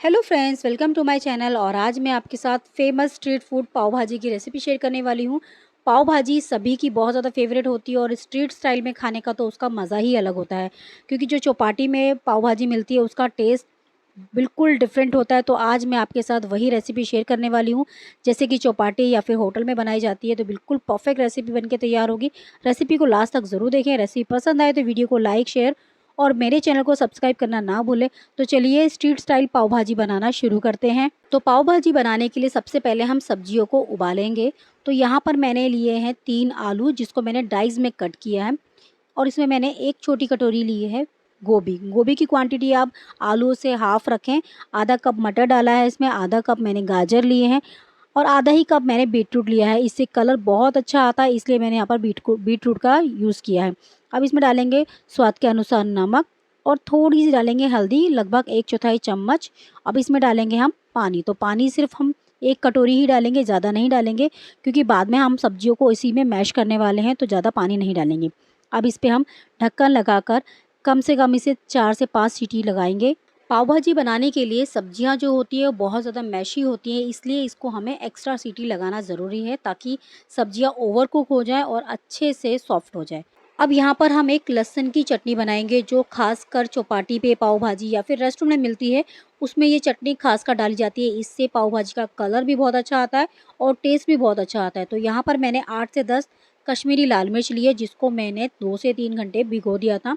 Hello friends, welcome to my channel. और आज मैं आपके साथ फेमस स्ट्रीट फूड पाव भाजी की रेसिपी शेयर करने वाली हूँ। पाव भाजी सभी की बहुत ज़्यादा फेवरेट होती है और स्ट्रीट स्टाइल में खाने का तो उसका मज़ा ही अलग होता है, क्योंकि जो चौपाटी में पाव भाजी मिलती है उसका टेस्ट बिल्कुल डिफरेंट होता है। तो आज मैं आपके साथ वही रेसिपी शेयर करने वाली हूँ, जैसे कि चौपाटी या फिर होटल में बनाई जाती है। तो बिल्कुल परफेक्ट रेसिपी बनके तैयार होगी। रेसिपी को लास्ट तक ज़रूर देखें। रेसिपी पसंद आए तो वीडियो को लाइक, शेयर और मेरे चैनल को सब्सक्राइब करना ना भूलें। तो चलिए स्ट्रीट स्टाइल पाव भाजी बनाना शुरू करते हैं। तो पाव भाजी बनाने के लिए सबसे पहले हम सब्जियों को उबालेंगे। तो यहाँ पर मैंने लिए हैं 3 आलू, जिसको मैंने डाइस में कट किया है। और इसमें मैंने एक छोटी कटोरी ली है गोभी। गोभी की क्वांटिटी आप आलू से हाफ रखें। आधा कप मटर डाला है इसमें, आधा कप मैंने गाजर लिए हैं और आधा ही कप मैंने बीटरूट लिया है। इससे कलर बहुत अच्छा आता है, इसलिए मैंने यहाँ पर बीटरूट का यूज़ किया है। अब इसमें डालेंगे स्वाद के अनुसार नमक और थोड़ी सी डालेंगे हल्दी, लगभग 1/4 चम्मच। अब इसमें डालेंगे हम पानी। तो पानी सिर्फ हम 1 कटोरी ही डालेंगे, ज़्यादा नहीं डालेंगे, क्योंकि बाद में हम सब्जियों को इसी में मैश करने वाले हैं, तो ज़्यादा पानी नहीं डालेंगे। अब इस पे हम ढक्कन लगाकर कम से कम इसे 4 से 5 सीटी लगाएंगे। पाव भाजी बनाने के लिए सब्जियां जो होती है वो बहुत ज़्यादा मैशी होती हैं, इसलिए इसको हमें एक्स्ट्रा सीटी लगाना ज़रूरी है, ताकि सब्जियां ओवर कुक हो जाएं और अच्छे से सॉफ्ट हो जाए। अब यहाँ पर हम एक लहसुन की चटनी बनाएंगे, जो खासकर चौपाटी पे पाव भाजी या फिर रेस्टोरेंट में मिलती है, उसमें ये चटनी खासकर डाली जाती है। इससे पाव भाजी का कलर भी बहुत अच्छा आता है और टेस्ट भी बहुत अच्छा आता है। तो यहाँ पर मैंने 8 से 10 कश्मीरी लाल मिर्च लिए, जिसको मैंने 2 से 3 घंटे भिगो दिया था।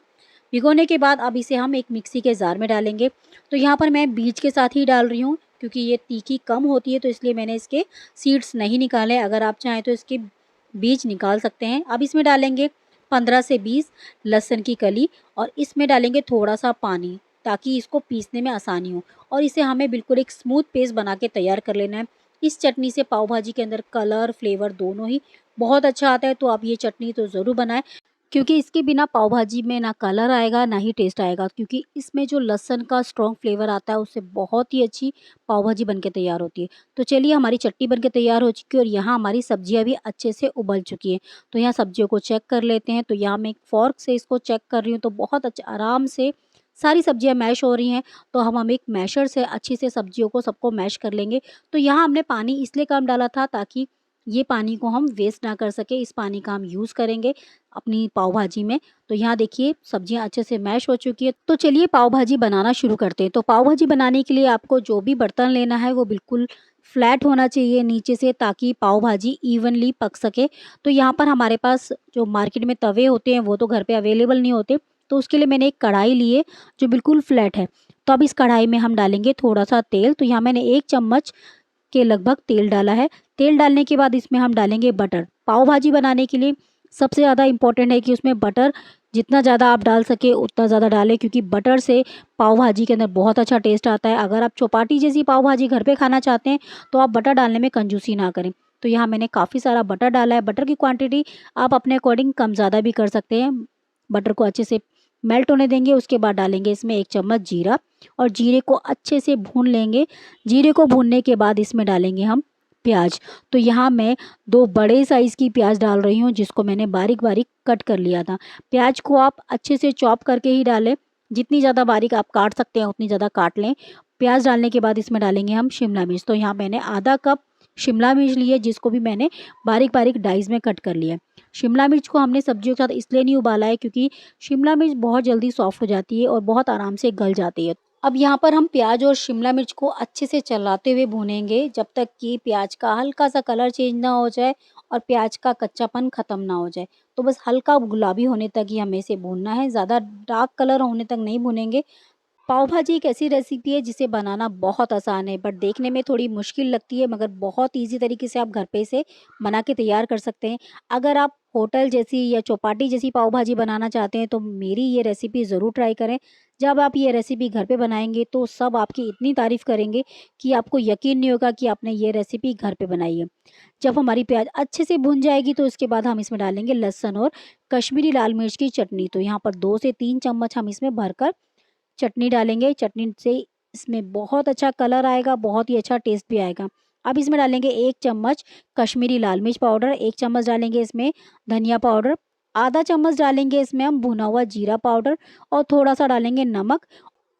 भिगोने के बाद अब इसे हम एक मिक्सी के जार में डालेंगे। तो यहाँ पर मैं बीज के साथ ही डाल रही हूँ, क्योंकि ये तीखी कम होती है, तो इसलिए मैंने इसके सीड्स नहीं निकाले। अगर आप चाहें तो इसके बीज निकाल सकते हैं। अब इसमें डालेंगे 15 से 20 लहसुन की कली और इसमें डालेंगे थोड़ा सा पानी, ताकि इसको पीसने में आसानी हो। और इसे हमें बिल्कुल एक स्मूथ पेस्ट बना के तैयार कर लेना है। इस चटनी से पाव भाजी के अंदर कलर, फ्लेवर दोनों ही बहुत अच्छा आता है। तो आप ये चटनी तो ज़रूर बनाएं, क्योंकि इसके बिना पाव भाजी में ना कलर आएगा ना ही टेस्ट आएगा, क्योंकि इसमें जो लहसुन का स्ट्रॉन्ग फ्लेवर आता है उससे बहुत ही अच्छी पाव भाजी बनके तैयार होती है। तो चलिए, हमारी चटनी बनके तैयार हो चुकी है और यहाँ हमारी सब्जियां भी अच्छे से उबल चुकी हैं। तो यहाँ सब्जियों को चेक कर लेते हैं। तो यहाँ मैं एक फ़ॉर्क से इसको चेक कर रही हूँ, तो बहुत अच्छा आराम से सारी सब्जियां मैश हो रही हैं। तो हम एक मैशर से अच्छे से सब्जियों को सबको मैश कर लेंगे। तो यहाँ हमने पानी इसलिए कम डाला था, ताकि ये पानी को हम वेस्ट ना कर सके। इस पानी का हम यूज़ करेंगे अपनी पाव भाजी में। तो यहाँ देखिए सब्जियां अच्छे से मैश हो चुकी है। तो चलिए पाव भाजी बनाना शुरू करते हैं। तो पाव भाजी बनाने के लिए आपको जो भी बर्तन लेना है वो बिल्कुल फ्लैट होना चाहिए नीचे से, ताकि पाव भाजी इवनली पक सके। तो यहाँ पर हमारे पास जो मार्केट में तवे होते हैं वो तो घर पे अवेलेबल नहीं होते, तो उसके लिए मैंने एक कढ़ाई ली है जो बिल्कुल फ्लैट है। तो अब इस कढ़ाई में हम डालेंगे थोड़ा सा तेल। तो यहाँ मैंने 1 चम्मच के लगभग तेल डाला है। तेल डालने के बाद इसमें हम डालेंगे बटर। पाव भाजी बनाने के लिए सबसे ज़्यादा इम्पोर्टेंट है कि उसमें बटर जितना ज़्यादा आप डाल सके उतना ज़्यादा डालें, क्योंकि बटर से पाव भाजी के अंदर बहुत अच्छा टेस्ट आता है। अगर आप चौपाटी जैसी पाव भाजी घर पे खाना चाहते हैं तो आप बटर डालने में कंजूसी ना करें। तो यहाँ मैंने काफ़ी सारा बटर डाला है। बटर की क्वांटिटी आप अपने अकॉर्डिंग कम ज़्यादा भी कर सकते हैं। बटर को अच्छे से मेल्ट होने देंगे। उसके बाद डालेंगे इसमें 1 चम्मच जीरा और जीरे को अच्छे से भून लेंगे। जीरे को भूनने के बाद इसमें डालेंगे हम प्याज। तो यहाँ मैं 2 बड़े साइज़ की प्याज डाल रही हूँ, जिसको मैंने बारीक बारीक कट कर लिया था। प्याज को आप अच्छे से चॉप करके ही डालें। जितनी ज़्यादा बारीक आप काट सकते हैं उतनी ज़्यादा काट लें। प्याज डालने के बाद इसमें डालेंगे हम शिमला मिर्च। तो यहाँ मैंने आधा कप शिमला मिर्च ली है, जिसको भी मैंने बारीक बारीक डाइस में कट कर लिया है। शिमला मिर्च को हमने सब्जियों के साथ इसलिए नहीं उबाला है, क्योंकि शिमला मिर्च बहुत जल्दी सॉफ्ट हो जाती है और बहुत आराम से गल जाती है। अब यहाँ पर हम प्याज और शिमला मिर्च को अच्छे से चलाते हुए भूनेंगे, जब तक कि प्याज का हल्का सा कलर चेंज ना हो जाए और प्याज का कच्चापन ख़त्म ना हो जाए। तो बस हल्का गुलाबी होने तक ही हमें इसे भूनना है, ज़्यादा डार्क कलर होने तक नहीं भूनेंगे। पाव भाजी एक ऐसी रेसिपी है जिसे बनाना बहुत आसान है, बट देखने में थोड़ी मुश्किल लगती है, मगर बहुत इजी तरीके से आप घर पे इसे बना के तैयार कर सकते हैं। अगर आप होटल जैसी या चौपाटी जैसी पाव भाजी बनाना चाहते हैं तो मेरी ये रेसिपी ज़रूर ट्राई करें। जब आप ये रेसिपी घर पे बनाएंगे तो सब आपकी इतनी तारीफ़ करेंगे कि आपको यकीन नहीं होगा कि आपने ये रेसिपी घर पे बनाई है। जब हमारी प्याज अच्छे से भुन जाएगी तो इसके बाद हम इसमें डालेंगे लहसुन और कश्मीरी लाल मिर्च की चटनी। तो यहाँ पर 2 से 3 चम्मच हम इसमें भरकर चटनी डालेंगे। चटनी से इसमें बहुत अच्छा कलर आएगा, बहुत ही अच्छा टेस्ट भी आएगा। अब इसमें डालेंगे 1 चम्मच कश्मीरी लाल मिर्च पाउडर, 1 चम्मच डालेंगे इसमें धनिया पाउडर, आधा चम्मच डालेंगे इसमें हम भुना हुआ जीरा पाउडर और थोड़ा सा डालेंगे नमक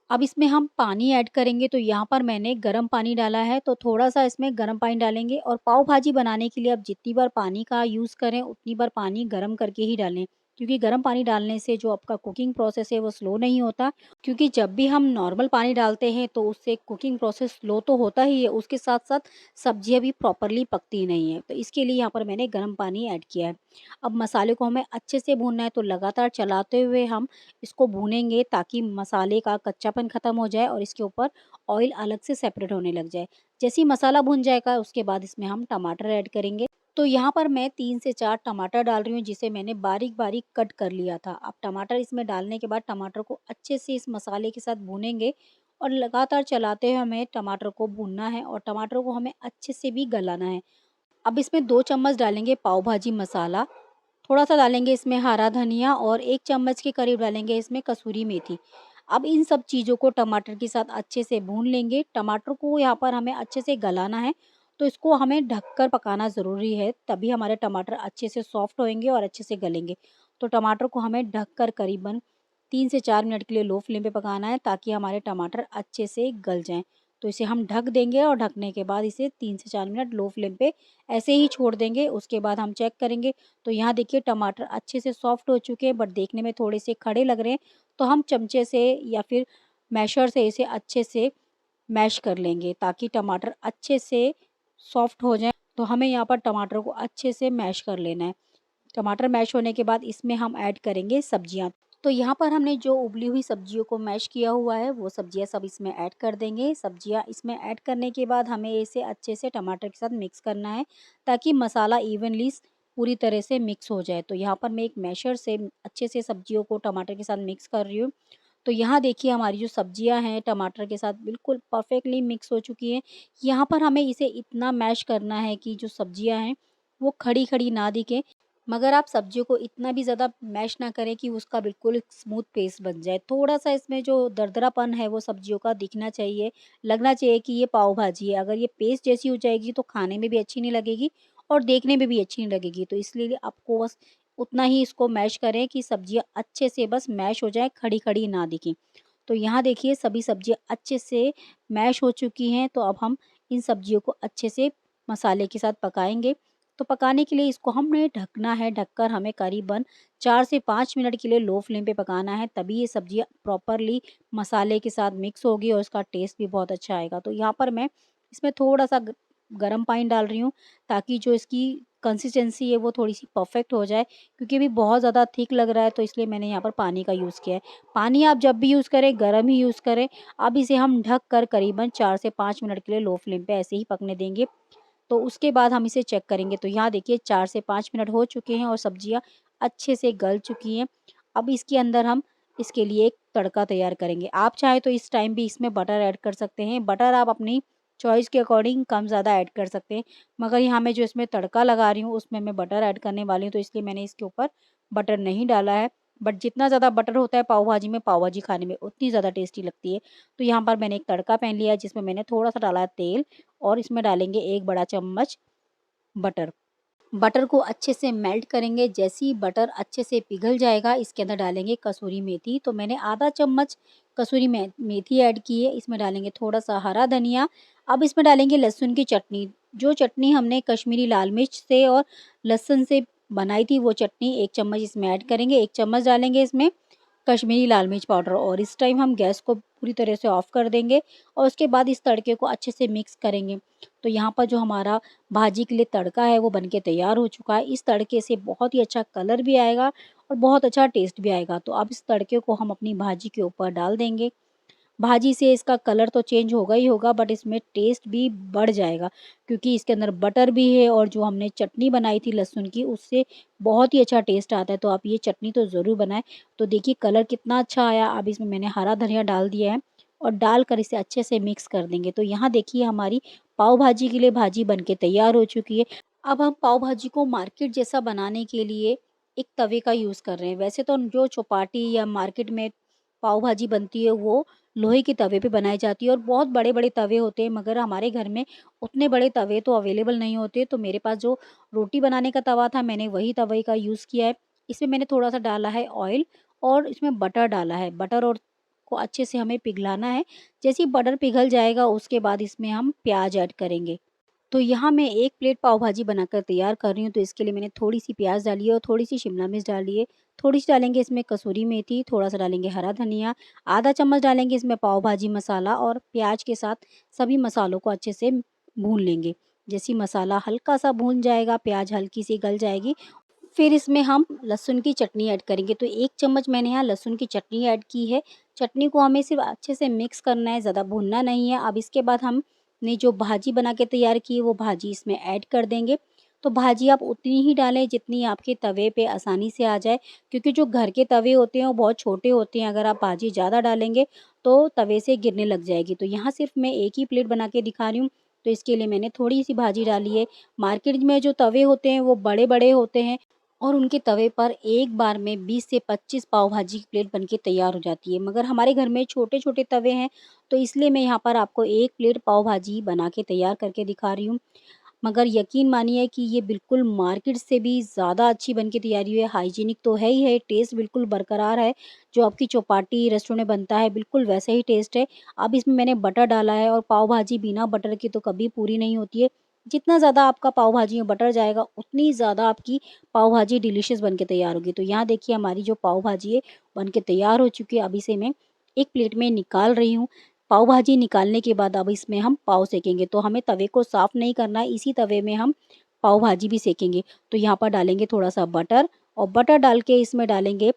अब इसमें हम पानी ऐड करेंगे, तो यहाँ पर मैंने गर्म पानी डाला है, तो थोड़ा-सा इसमें गर्म पानी डालेंगे और पाव भाजी बनाने के लिए आप जितनी बार पानी का यूज़ करें, उतनी बार पानी गरम करके ही डालें। क्योंकि गरम पानी डालने से जो आपका कुकिंग प्रोसेस है वो स्लो नहीं होता, क्योंकि जब भी हम नॉर्मल पानी डालते हैं तो उससे कुकिंग प्रोसेस स्लो तो होता ही है, उसके साथ-साथ सब्जियाँ भी प्रॉपरली पकती नहीं है। तो इसके लिए यहाँ पर मैंने गर्म पानी ऐड किया है। अब मसाले को हमें अच्छे से भूनना है, तो लगातार चलाते हुए हम इसको भूनेंगे ताकि मसाले का कच्चापन ख़त्म हो जाए और इसके ऊपर ऑयल अलग से सेपरेट होने लग जाए। जैसे ही मसाला भुन जाएगा उसके बाद इसमें हम टमाटर ऐड करेंगे। तो यहाँ पर मैं 3 से 4 टमाटर डाल रही हूँ, जिसे मैंने बारीक-बारीक कट कर लिया था। अब टमाटर इसमें डालने के बाद टमाटर को अच्छे से इस मसाले के साथ भूनेंगे और लगातार चलाते हुए हमें टमाटर को भूनना है और टमाटर को हमें अच्छे से भी गलाना है। अब इसमें 2 चम्मच डालेंगे पाव भाजी मसाला, थोड़ा-सा डालेंगे इसमें हरा धनिया और 1 चम्मच के करीब डालेंगे इसमें कसूरी मेथी। अब इन सब चीज़ों को टमाटर के साथ अच्छे से भून लेंगे। टमाटर को यहाँ पर हमें अच्छे से गलाना है, तो इसको हमें ढककर पकाना ज़रूरी है, तभी हमारे टमाटर अच्छे से सॉफ्ट होएँगे और अच्छे से गलेंगे। तो टमाटर को हमें ढककर करीबन 3 से 4 मिनट के लिए लो फ्लेम पे पकाना है, ताकि हमारे टमाटर अच्छे से गल जाएँ। तो इसे हम ढक देंगे और ढकने के बाद इसे 3 से 4 मिनट लो फ्लेम पे ऐसे ही छोड़ देंगे। उसके बाद हम चेक करेंगे, तो यहाँ देखिए टमाटर अच्छे से सॉफ्ट हो चुके हैं, बट देखने में थोड़े से खड़े लग रहे हैं। तो हम चमचे से या फिर मैशर से इसे अच्छे से मैश कर लेंगे, ताकि टमाटर अच्छे से सॉफ्ट हो जाएँ। तो हमें यहाँ पर टमाटर को अच्छे से मैश कर लेना है। टमाटर मैश होने के बाद इसमें हम ऐड करेंगे सब्जियाँ। तो यहाँ पर हमने जो उबली हुई सब्जियों को मैश किया हुआ है, वो सब्जियाँ सब इसमें ऐड कर देंगे। सब्जियाँ इसमें ऐड करने के बाद हमें इसे अच्छे से टमाटर के साथ मिक्स करना है, ताकि मसाला इवनली पूरी तरह से मिक्स हो जाए। तो यहाँ पर मैं एक मैशर से अच्छे से सब्जियों को टमाटर के साथ मिक्स कर रही हूँ। तो यहाँ देखिए हमारी जो सब्जियाँ हैं टमाटर के साथ बिल्कुल परफेक्टली मिक्स हो चुकी हैं। यहाँ पर हमें इसे इतना मैश करना है कि जो सब्जियाँ हैं वो खड़ी-खड़ी ना दिखें, मगर आप सब्जियों को इतना भी ज़्यादा मैश ना करें कि उसका बिल्कुल एक स्मूथ पेस्ट बन जाए। थोड़ा-सा इसमें जो दरदरापन है वो सब्जियों का दिखना चाहिए, लगना चाहिए कि ये पाव भाजी है। अगर ये पेस्ट जैसी हो जाएगी तो खाने में भी अच्छी नहीं लगेगी और देखने में भी अच्छी नहीं लगेगी। तो इसलिए आपको बस उतना ही इसको मैश करें कि सब्जियाँ अच्छे से बस मैश हो जाएँ, खड़ी-खड़ी ना दिखें। तो यहाँ देखिए सभी सब्जियाँ अच्छे से मैश हो चुकी हैं, तो अब हम इन सब्जियों को अच्छे से मसाले के साथ पकाएँगे। तो पकाने के लिए इसको हमने ढकना है, ढककर हमें करीबन 4 से 5 मिनट के लिए लो फ्लेम पे पकाना है, तभी ये सब्जियाँ प्रॉपरली मसाले के साथ मिक्स होगी और इसका टेस्ट भी बहुत अच्छा आएगा। तो यहाँ पर मैं इसमें थोड़ा-सा गरम पानी डाल रही हूँ, ताकि जो इसकी कंसिस्टेंसी है वो थोड़ी-सी परफेक्ट हो जाए, क्योंकि अभी बहुत ज़्यादा थिक लग रहा है, तो इसलिए मैंने यहाँ पर पानी का यूज़ किया है। पानी आप जब भी यूज़ करें, गरम ही यूज़ करें। अब इसे हम ढक कर करीबन 4 से 5 मिनट के लिए लो फ्लेम पे ऐसे ही पकने देंगे। तो उसके बाद हम इसे चेक करेंगे, तो यहाँ देखिए 4 से 5 मिनट हो चुके हैं और सब्जियाँ अच्छे से गल चुकी हैं। अब इसके अंदर हम इसके लिए एक तड़का तैयार करेंगे। आप चाहें तो इस टाइम भी इसमें बटर ऐड कर सकते हैं। बटर आप अपनी चॉइस के अकॉर्डिंग कम-ज़्यादा ऐड कर सकते हैं। मगर यहाँ मैं जो इसमें तड़का लगा रही हूँ उसमें मैं बटर ऐड करने वाली हूँ, तो इसलिए मैंने इसके ऊपर बटर नहीं डाला है। बट जितना ज़्यादा बटर होता है पाव भाजी में, पाव भाजी खाने में उतनी ज़्यादा टेस्टी लगती है। तो यहाँ पर मैंने एक तड़का पैन लिया है, जिसमें मैंने थोड़ा-सा डाला है तेल और इसमें डालेंगे 1 बड़ा चम्मच बटर। बटर को अच्छे से मेल्ट करेंगे, जैसे ही बटर अच्छे से पिघल जाएगा इसके अंदर डालेंगे कसूरी मेथी। तो मैंने आधा चम्मच कसूरी मेथी ऐड की है, इसमें डालेंगे थोड़ा-सा हरा धनिया। अब इसमें डालेंगे लहसुन की चटनी, जो चटनी हमने कश्मीरी लाल मिर्च से और लहसुन से बनाई थी वो चटनी 1 चम्मच इसमें ऐड करेंगे। 1 चम्मच डालेंगे इसमें कश्मीरी लाल मिर्च पाउडर और इस टाइम हम गैस को पूरी तरह से ऑफ कर देंगे और उसके बाद इस तड़के को अच्छे से मिक्स करेंगे। तो यहाँ पर जो हमारा भाजी के लिए तड़का है वो बनके तैयार हो चुका है। इस तड़के से बहुत ही अच्छा कलर भी आएगा और बहुत अच्छा टेस्ट भी आएगा। तो अब इस तड़के को हम अपनी भाजी के ऊपर डाल देंगे। भाजी से इसका कलर तो चेंज होगा ही होगा, बट इसमें टेस्ट भी बढ़ जाएगा, क्योंकि इसके अंदर बटर भी है और जो हमने चटनी बनाई थी लहसुन की उससे बहुत ही अच्छा टेस्ट आता है। तो आप ये चटनी तो ज़रूर बनाएं। तो देखिए कलर कितना अच्छा आया। अब इसमें मैंने हरा धनिया डाल दिया है और डालकर इसे अच्छे से मिक्स कर देंगे। तो यहाँ देखिए हमारी पाव भाजी के लिए भाजी बनके तैयार हो चुकी है। अब हम पाव भाजी को मार्केट जैसा बनाने के लिए एक तवे का यूज़ कर रहे हैं। वैसे तो जो चौपाटी या मार्केट में पाव भाजी बनती है वो लोहे के तवे पे बनाई जाती है और बहुत बड़े-बड़े तवे होते हैं, मगर हमारे घर में उतने बड़े तवे तो अवेलेबल नहीं होते। तो मेरे पास जो रोटी बनाने का तवा था मैंने वही तवे का यूज़ किया है। इसमें मैंने थोड़ा-सा डाला है ऑयल और इसमें बटर डाला है। बटर और को अच्छे से हमें पिघलाना है। जैसे ही बटर पिघल जाएगा उसके बाद इसमें हम प्याज ऐड करेंगे। तो यहाँ मैं 1 प्लेट पाव भाजी बनाकर तैयार कर रही हूँ, तो इसके लिए मैंने थोड़ी-सी प्याज़ डाली है और थोड़ी-सी शिमला मिर्च डाली है। थोड़ी-सी डालेंगे इसमें कसूरी मेथी, थोड़ा-सा डालेंगे हरा धनिया, आधा चम्मच डालेंगे इसमें पाव भाजी मसाला और प्याज के साथ सभी मसालों को अच्छे से भून लेंगे। जैसे ही मसाला हल्का-सा भून जाएगा, प्याज हल्की सी गल जाएगी, फिर इसमें हम लहसुन की चटनी ऐड करेंगे। तो 1 चम्मच मैंने यहाँ लहसुन की चटनी ऐड की है। चटनी को हमें सिर्फ़ अच्छे से मिक्स करना है, ज़्यादा भूनना नहीं है। अब इसके बाद हमने जो भाजी बना के तैयार की है, वो भाजी इसमें ऐड कर देंगे। तो भाजी आप उतनी ही डालें जितनी आपके तवे पे आसानी से आ जाए, क्योंकि जो घर के तवे होते हैं वो बहुत छोटे होते हैं। अगर आप भाजी ज़्यादा डालेंगे तो तवे से गिरने लग जाएगी। तो यहाँ सिर्फ़ मैं 1 ही प्लेट बना के दिखा रही हूँ, तो इसके लिए मैंने थोड़ी-सी भाजी डाली है। मार्केट में जो तवे होते हैं वो बड़े-बड़े होते हैं और उनके तवे पर एक बार में 20 से 25 पाव भाजी की प्लेट बनके तैयार हो जाती है। मगर हमारे घर में छोटे-छोटे तवे हैं, तो इसलिए मैं यहाँ पर आपको 1 प्लेट पाव भाजी बना के तैयार करके दिखा रही हूँ। मगर यकीन मानिए कि ये बिल्कुल मार्केट से भी ज़्यादा अच्छी बन के तैयार हुई है। हाइजीनिक तो है ही है, टेस्ट बिल्कुल बरकरार है। जो आपकी चौपाटी रेस्टोरेंट में बनता है, बिल्कुल वैसा ही टेस्ट है। अब इसमें मैंने बटर डाला है और पाव भाजी बिना बटर के तो कभी पूरी नहीं होती है। जितना ज़्यादा आपका पाव भाजी में बटर जाएगा, उतनी ज़्यादा आपकी पाव भाजी डिलीशियस बन के तैयार होगी। तो यहाँ देखिए हमारी जो पाव भाजी है, बन के तैयार हो चुकी है। अब इसे मैं एक प्लेट में निकाल रही हूँ। पाव भाजी निकालने के बाद अब इसमें हम पाव सेकेंगे, तो हमें तवे को साफ़ नहीं करना है, इसी तवे में हम पाव भाजी भी सेकेंगे। तो यहाँ पर डालेंगे थोड़ा-सा बटर और बटर डाल के इसमें डालेंगे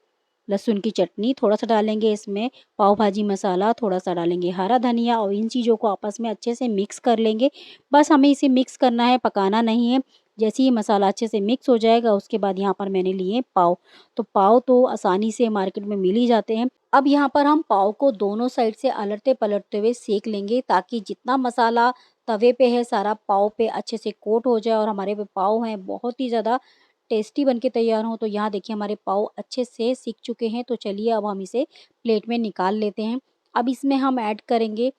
लहसुन की चटनी, थोड़ा-सा डालेंगे इसमें पाव भाजी मसाला, थोड़ा-सा डालेंगे हरा धनिया और इन चीज़ों को आपस में अच्छे से मिक्स कर लेंगे। बस हमें इसे मिक्स करना है, पकाना नहीं है। जैसे ही मसाला अच्छे से मिक्स हो जाएगा, उसके बाद यहाँ पर मैंने लिए पाव। तो पाव तो आसानी से मार्केट में मिल ही जाते हैं। अब यहाँ पर हम पाव को दोनों साइड से अलटते-पलटते हुए सेक लेंगे, ताकि जितना मसाला तवे पे है सारा पाव पे अच्छे से कोट हो जाए और हमारे जो पाव हैं बहुत ही ज़्यादा टेस्टी बन के तैयार हों। तो यहाँ देखिए हमारे पाव अच्छे से सिक चुके हैं, तो चलिए अब हम इसे प्लेट में निकाल लेते हैं। अब इसमें हम ऐड करेंगे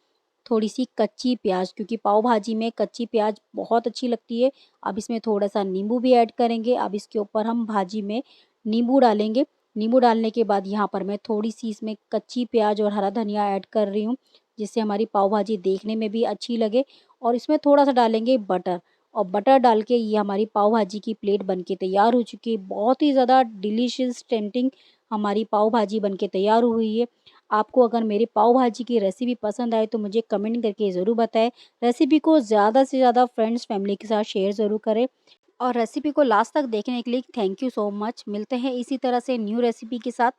थोड़ी-सी कच्ची प्याज़, क्योंकि पाव भाजी में कच्ची प्याज़ बहुत अच्छी लगती है। अब इसमें थोड़ा-सा नींबू भी ऐड करेंगे। अब इसके ऊपर हम भाजी में नींबू डालेंगे। नींबू डालने के बाद यहाँ पर मैं थोड़ी-सी इसमें कच्ची प्याज़ और हरा धनिया ऐड कर रही हूँ, जिससे हमारी पाव भाजी देखने में भी अच्छी लगे। और इसमें थोड़ा-सा डालेंगे बटर और बटर डाल के ये हमारी पाव भाजी की प्लेट बनके तैयार हो चुकी है। बहुत ही ज़्यादा डिलीशियस टेम्प्टिंग हमारी पाव भाजी बनके तैयार हुई है। आपको अगर मेरी पाव भाजी की रेसिपी पसंद आए तो मुझे कमेंट करके ज़रूर बताएँ। रेसिपी को ज़्यादा से ज़्यादा फ्रेंड्स फैमिली के साथ शेयर ज़रूर करें और रेसिपी को लास्ट तक देखने के लिए थैंक यू सो मच। मिलते हैं इसी तरह से न्यू रेसिपी के साथ।